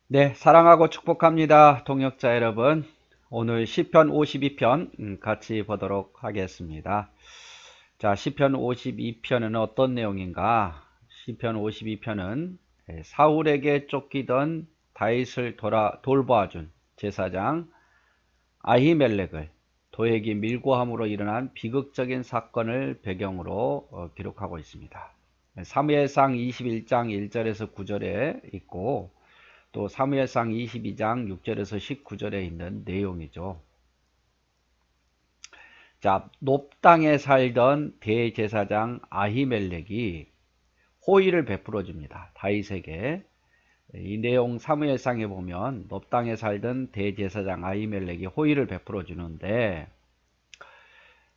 네, 사랑하고 축복합니다. 동역자 여러분. 오늘 시편 52편 같이 보도록 하겠습니다. 자, 시편 52편은 어떤 내용인가? 시편 52편은 사울에게 쫓기던 다윗을 돌보아준 제사장 아히멜렉을 도액이 밀고함으로 일어난 비극적인 사건을 배경으로 기록하고 있습니다. 사무엘상 21장 1절에서 9절에 있고 또 사무엘상 22장 6절에서 19절에 있는 내용이죠. 자, 높 땅에 살던 대제사장 아히멜렉이 호의를 베풀어 줍니다. 다윗에게. 이 내용 사무엘상에 보면 높 땅에 살던 대제사장 아히멜렉이 호의를 베풀어 주는데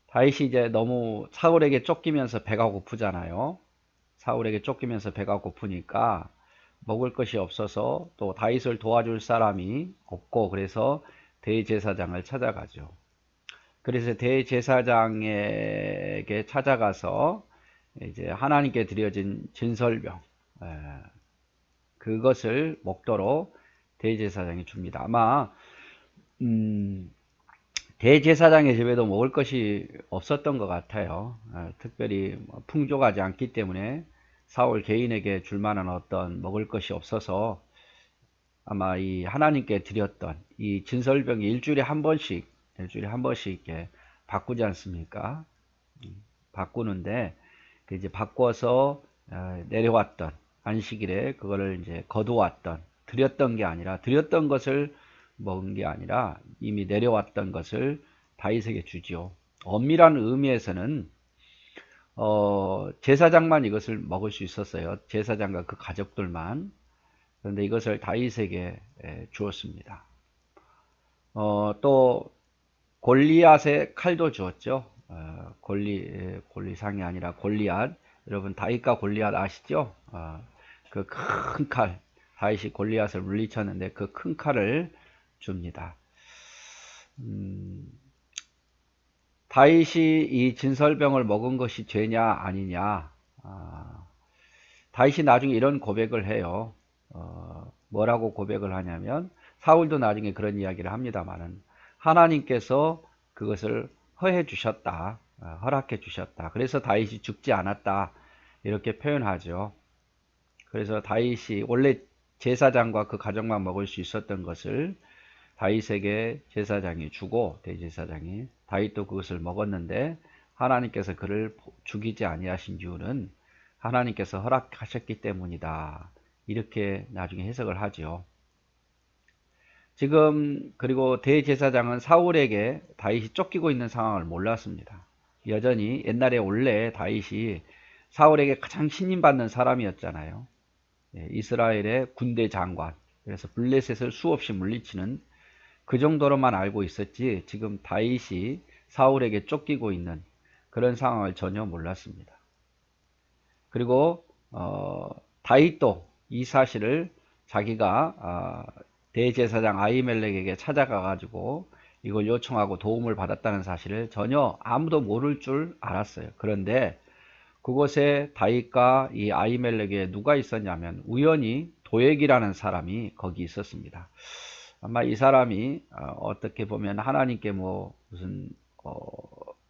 다윗이 이제 너무 사울에게 쫓기면서 배가 고프잖아요. 사울에게 쫓기면서 배가 고프니까 먹을 것이 없어서 또 다윗을 도와줄 사람이 없고 그래서 대제사장을 찾아가죠. 그래서 대제사장에게 찾아가서 이제 하나님께 드려진 진설병 그것을 먹도록 대제사장이 줍니다. 아마 대제사장의 집에도 먹을 것이 없었던 것 같아요. 특별히 풍족하지 않기 때문에 사울 개인에게 줄 만한 어떤 먹을 것이 없어서 아마 이 하나님께 드렸던 이 진설병이 일주일에 한 번씩 이렇게 바꾸지 않습니까? 바꾸는데 그 이제 바꿔서 내려왔던 안식일에 그거를 이제 거두었던 드렸던 게 아니라 드렸던 것을 먹은 게 아니라 이미 내려왔던 것을 다윗에게 주지요. 엄밀한 의미에서는 제사장만 이것을 먹을 수 있었어요. 제사장과 그 가족들만. 그런데 이것을 다윗에게 주었습니다. 또 골리앗의 칼도 주었죠. 골리상이 아니라 골리앗. 여러분 다윗과 골리앗 아시죠? 그 큰 칼. 다윗이 골리앗을 물리쳤는데 그 큰 칼을 줍니다. 다윗이 이 진설병을 먹은 것이 죄냐 아니냐. 다윗이 나중에 이런 고백을 해요. 뭐라고 고백을 하냐면 사울도 나중에 그런 이야기를 합니다만은 하나님께서 그것을 허해 주셨다. 허락해 주셨다. 그래서 다윗이 죽지 않았다. 이렇게 표현하죠. 그래서 다윗이 원래 제사장과 그 가족만 먹을 수 있었던 것을 다윗에게 제사장이 주고 대제사장이 다윗도 그것을 먹었는데 하나님께서 그를 죽이지 아니하신 이유는 하나님께서 허락하셨기 때문이다. 이렇게 나중에 해석을 하죠. 지금 그리고 대제사장은 사울에게 다윗이 쫓기고 있는 상황을 몰랐습니다. 여전히 옛날에 원래 다윗이 사울에게 가장 신임받는 사람이었잖아요. 이스라엘의 군대 장관. 그래서 블레셋을 수없이 물리치는 그 정도로만 알고 있었지 지금 다윗이 사울에게 쫓기고 있는 그런 상황을 전혀 몰랐습니다. 그리고 다윗도 이 사실을 자기가 대제사장 아히멜렉에게 찾아가 가지고 이걸 요청하고 도움을 받았다는 사실을 전혀 아무도 모를 줄 알았어요. 그런데 그곳에 다윗과 이 아히멜렉에 누가 있었냐면 우연히 도액이라는 사람이 거기 있었습니다. 아마 이 사람이 어떻게 보면 하나님께 뭐 무슨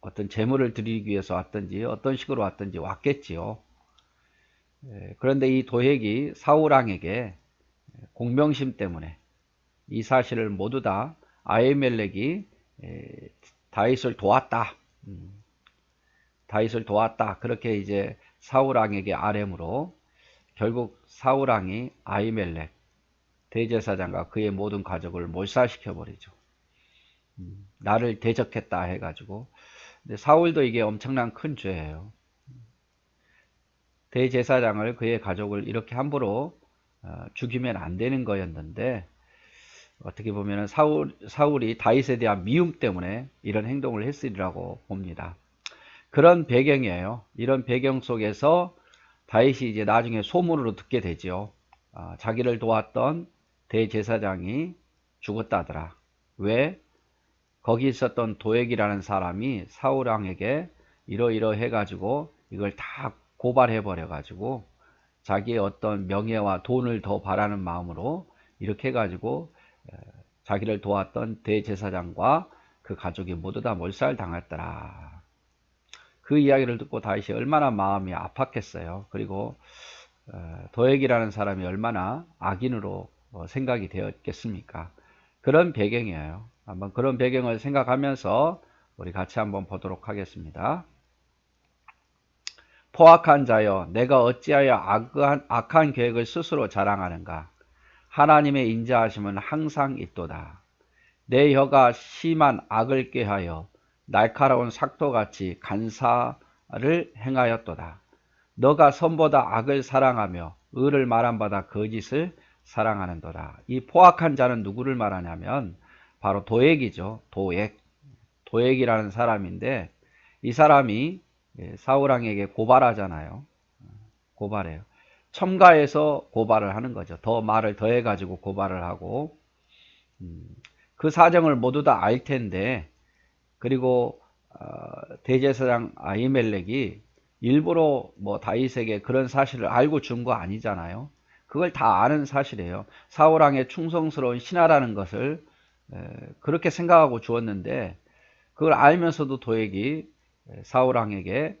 어떤 제물을 드리기 위해서 왔든지 어떤 식으로 왔든지 왔겠지요. 그런데 이 도액이 사울왕에게 공명심 때문에 이 사실을 모두 다 아히멜렉이 다윗을 도왔다. 다윗을 도왔다. 그렇게 이제 사울왕에게 아뢰므로 결국 사울왕이 아히멜렉 대제사장과 그의 모든 가족을 몰살시켜 버리죠. 나를 대적했다 해가지고. 근데 사울도 이게 엄청난 큰 죄예요. 대제사장을 그의 가족을 이렇게 함부로 죽이면 안 되는 거였는데 어떻게 보면 사울이 다윗에 대한 미움 때문에 이런 행동을 했으리라고 봅니다. 그런 배경이에요. 이런 배경 속에서 다윗이 이제 나중에 소문으로 듣게 되죠. 자기를 도왔던 대제사장이 죽었다더라. 왜? 거기 있었던 도액이라는 사람이 사울왕에게 이러이러 해가지고 이걸 다 고발해 버려 가지고 자기의 어떤 명예와 돈을 더 바라는 마음으로 이렇게 해가지고 자기를 도왔던 대제사장과 그 가족이 모두 다 몰살당했더라. 그 이야기를 듣고 다윗이 얼마나 마음이 아팠겠어요. 그리고 도액이라는 사람이 얼마나 악인으로 생각이 되었겠습니까? 그런 배경이에요. 한번 그런 배경을 생각하면서 우리 같이 한번 보도록 하겠습니다. 포악한 자여, 내가 어찌하여 악한 계획을 스스로 자랑하는가? 하나님의 인자하심은 항상 있도다. 내 혀가 심한 악을 꾀하여 날카로운 삭도같이 간사를 행하였도다. 너가 선보다 악을 사랑하며 의를 말함보다 거짓을 사랑하는도다. 이 포악한 자는 누구를 말하냐면 바로 도액이죠. 도액이라는 사람인데, 이 사람이 사울왕에게 고발하잖아요. 고발해요. 첨가해서 고발을 하는 거죠. 더 말을 더해가지고 고발을 하고, 그 사정을 모두 다 알 텐데, 그리고 대제사장 아히멜렉이 일부러 뭐 다윗에게 그런 사실을 알고 준 거 아니잖아요. 그걸 다 아는 사실이에요. 사울왕의 충성스러운 신하라는 것을 그렇게 생각하고 주었는데, 그걸 알면서도 도액이 사울왕에게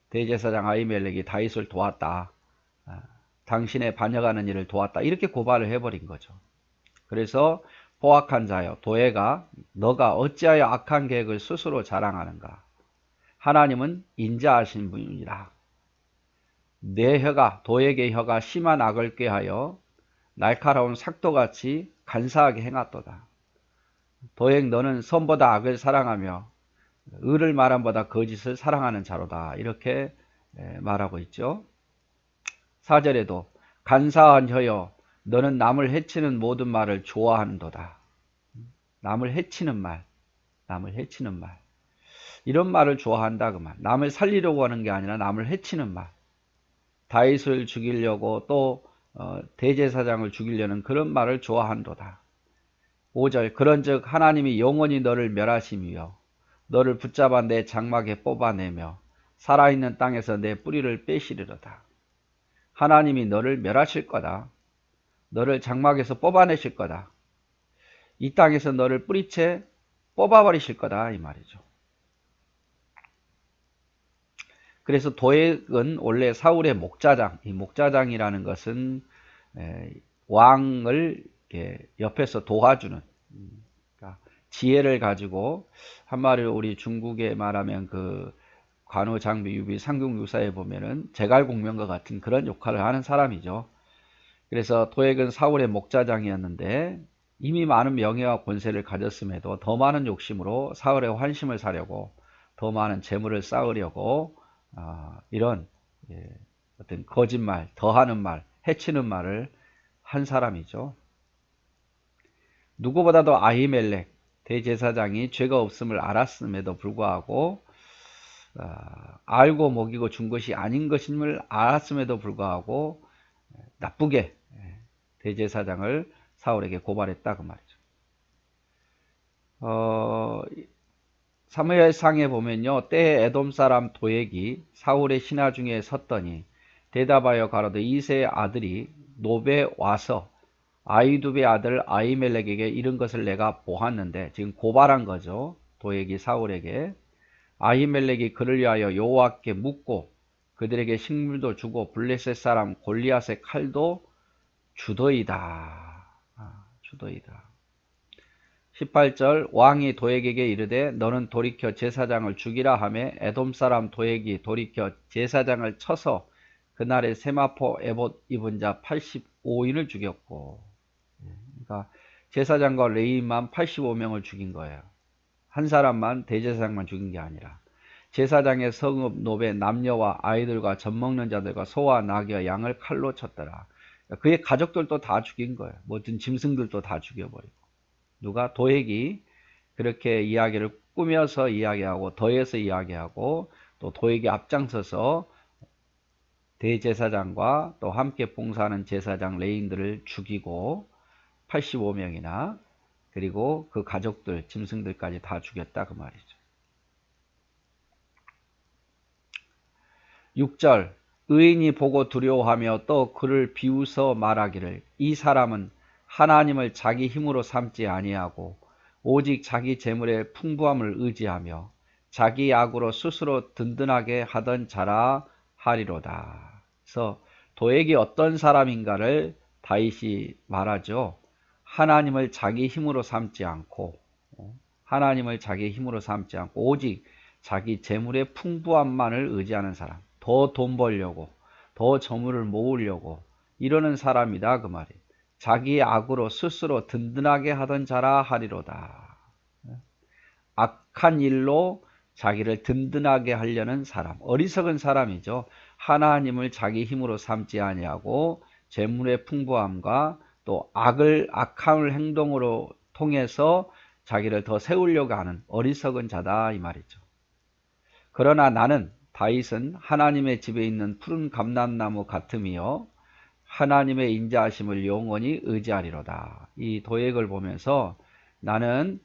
대제사장 아히멜렉이 다윗을 도왔다, 당신의 반역하는 일을 도왔다, 이렇게 고발을 해버린 거죠. 그래서 포악한 자여, 도액아, 너가 어찌하여 악한 계획을 스스로 자랑하는가? 하나님은 인자하신 분이라. 내 혀가, 도액의 혀가 심한 악을 꾀하여 날카로운 삭도같이 간사하게 행하도다. 도액, 너는 선보다 악을 사랑하며 의를 말함보다 거짓을 사랑하는 자로다. 이렇게 말하고 있죠. 4절에도 간사한 혀여, 너는 남을 해치는 모든 말을 좋아하는도다. 남을 해치는 말, 남을 해치는 말, 이런 말을 좋아한다 그 말. 남을 살리려고 하는 게 아니라 남을 해치는 말. 다윗을 죽이려고 또 대제사장을 죽이려는 그런 말을 좋아한도다. 5절, 그런즉 하나님이 영원히 너를 멸하심이요 너를 붙잡아 내 장막에 뽑아내며 살아있는 땅에서 내 뿌리를 빼시리로다. 하나님이 너를 멸하실 거다. 너를 장막에서 뽑아내실 거다. 이 땅에서 너를 뿌리채 뽑아버리실 거다, 이 말이죠. 그래서 도액은 원래 사울의 목자장, 이 목자장이라는 것은 왕을 옆에서 도와주는, 그러니까 지혜를 가지고, 한마디로 우리 중국에 말하면 그 관우 장비 유비 상경 유사에 보면은 제갈공명과 같은 그런 역할을 하는 사람이죠. 그래서 도액은 사울의 목자장이었는데 이미 많은 명예와 권세를 가졌음에도 더 많은 욕심으로 사울의 환심을 사려고, 더 많은 재물을 쌓으려고 이런 어떤 거짓말, 더하는 말, 해치는 말을 한 사람이죠. 누구보다도 아히멜렉 대제사장이 죄가 없음을 알았음에도 불구하고, 알고 먹이고 준 것이 아닌 것임을 알았음에도 불구하고 나쁘게 대제사장을 사울에게 고발했다 그 말이죠. 사무엘상에 보면요, 때에 에돔 사람 도액이 사울의 신하 중에 섰더니 대답하여 가로되 이새의 아들이 노베 와서 아히두베의 아들 아히멜렉에게 이른 것을 내가 보았는데, 지금 고발한 거죠. 도액이 사울에게. 아히멜렉이 그를 위하여 여호와께 묻고 그들에게 식물도 주고 블레셋 사람 골리앗의 칼도 주더이다. 주더이다. 18절, 왕이 도액에게 이르되 너는 돌이켜 제사장을 죽이라 하매 에돔 사람 도액이 돌이켜 제사장을 쳐서 그날에 세마포 에봇 입은 자 85인을 죽였고, 그러니까 제사장과 레위인만 85명을 죽인 거예요. 한 사람만, 대제사장만 죽인 게 아니라 제사장의 성읍 노베 남녀와 아이들과 젖먹는 자들과 소와 나귀와 양을 칼로 쳤더라. 그의 가족들도 다 죽인 거예요. 모든 짐승들도 다 죽여버리고. 누가? 도액이 그렇게 이야기를 꾸며서 이야기하고 더해서 이야기하고 또 도액이 앞장서서 대제사장과 또 함께 봉사하는 제사장 레인들을 죽이고 85명이나, 그리고 그 가족들, 짐승들까지 다 죽였다 그 말이죠. 6절, 의인이 보고 두려워하며 또 그를 비웃어 말하기를 이 사람은 하나님을 자기 힘으로 삼지 아니하고 오직 자기 재물의 풍부함을 의지하며 자기 악으로 스스로 든든하게 하던 자라 하리로다. 그래서 도액이 어떤 사람인가를 다윗이 말하죠. 하나님을 자기 힘으로 삼지 않고 하나님을 자기 힘으로 삼지 않고 오직 자기 재물의 풍부함만을 의지하는 사람, 더 돈 벌려고 더 재물을 모으려고 이러는 사람이다 그 말이에요. 자기의 악으로 스스로 든든하게 하던 자라 하리로다. 악한 일로 자기를 든든하게 하려는 사람, 어리석은 사람이죠. 하나님을 자기 힘으로 삼지 아니하고 재물의 풍부함과 또 악함을 행동으로 통해서 자기를 더 세우려고 하는 어리석은 자다 이 말이죠. 그러나 나는 다윗은 하나님의 집에 있는 푸른 감람나무 같음이요 하나님의 인자하심을 영원히 의지하리로다. 이 도액을 보면서 나는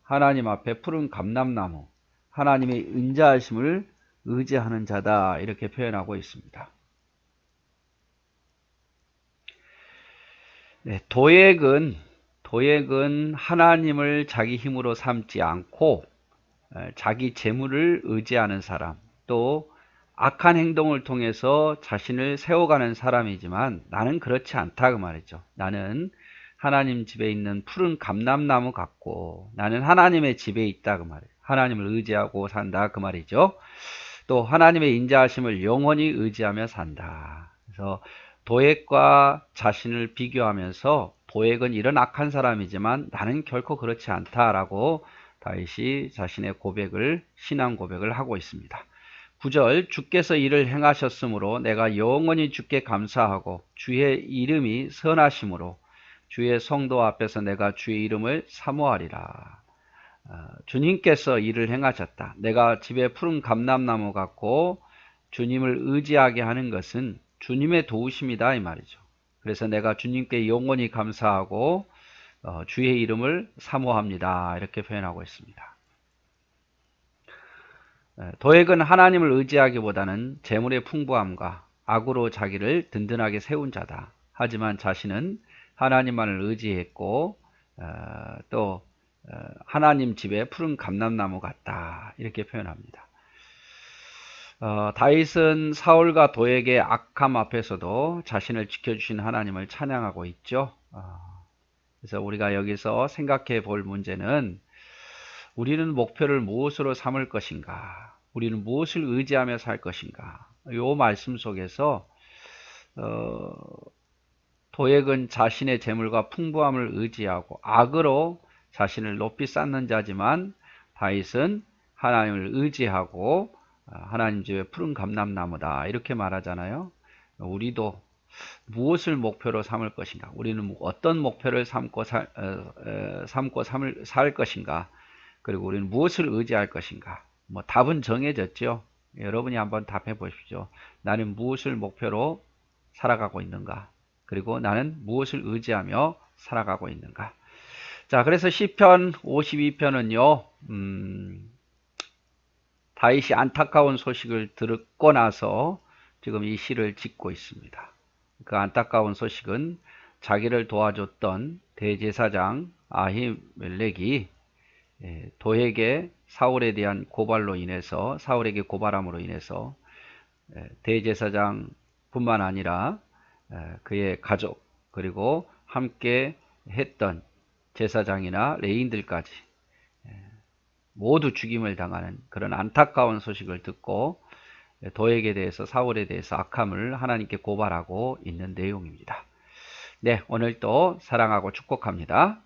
하나님 앞에 푸른 감람나무, 하나님의 인자하심을 의지하는 자다 이렇게 표현하고 있습니다. 네, 도액은 하나님을 자기 힘으로 삼지 않고 자기 재물을 의지하는 사람, 또 악한 행동을 통해서 자신을 세워가는 사람이지만 나는 그렇지 않다 그 말이죠. 나는 하나님 집에 있는 푸른 감람나무 같고 나는 하나님의 집에 있다 그 말이에요. 하나님을 의지하고 산다 그 말이죠. 또 하나님의 인자하심을 영원히 의지하며 산다. 그래서 도액과 자신을 비교하면서 도액은 이런 악한 사람이지만 나는 결코 그렇지 않다라고 다윗이 자신의 신앙 고백을 하고 있습니다. 9절 주께서 이를 행하셨으므로 내가 영원히 주께 감사하고 주의 이름이 선하심으로 주의 성도 앞에서 내가 주의 이름을 사모하리라. 주님께서 이를 행하셨다. 내가 집에 푸른 감람나무 같고 주님을 의지하게 하는 것은 주님의 도우심이다 이 말이죠. 그래서 내가 주님께 영원히 감사하고 주의 이름을 사모합니다. 이렇게 표현하고 있습니다. 도액은 하나님을 의지하기보다는 재물의 풍부함과 악으로 자기를 든든하게 세운 자다. 하지만 자신은 하나님만을 의지했고 또 하나님 집에 푸른 감람나무 같다. 이렇게 표현합니다. 다윗은 사울과 도액의 악함 앞에서도 자신을 지켜주신 하나님을 찬양하고 있죠. 그래서 우리가 여기서 생각해 볼 문제는 우리는 목표를 무엇으로 삼을 것인가? 우리는 무엇을 의지하며 살 것인가? 이 말씀 속에서 도액은 자신의 재물과 풍부함을 의지하고 악으로 자신을 높이 쌓는 자지만 다윗은 하나님을 의지하고 하나님 집에 푸른 감람나무다 이렇게 말하잖아요. 우리도 무엇을 목표로 삼을 것인가? 우리는 어떤 목표를 삼고 살 것인가? 그리고 우리는 무엇을 의지할 것인가? 뭐 답은 정해졌죠. 여러분이 한번 답해 보십시오. 나는 무엇을 목표로 살아가고 있는가? 그리고 나는 무엇을 의지하며 살아가고 있는가? 자, 그래서 시편 52편은요. 다윗이 안타까운 소식을 듣고 나서 지금 이 시를 짓고 있습니다. 그 안타까운 소식은 자기를 도와줬던 대제사장 아히멜렉이 도액의 사울에 대한 고발로 인해서 사울에게 고발함으로 인해서 대제사장 뿐만 아니라 그의 가족 그리고 함께 했던 제사장이나 레인들까지 모두 죽임을 당하는 그런 안타까운 소식을 듣고 도액에 대해서 사울에 대해서 악함을 하나님께 고발하고 있는 내용입니다. 네, 오늘도 사랑하고 축복합니다.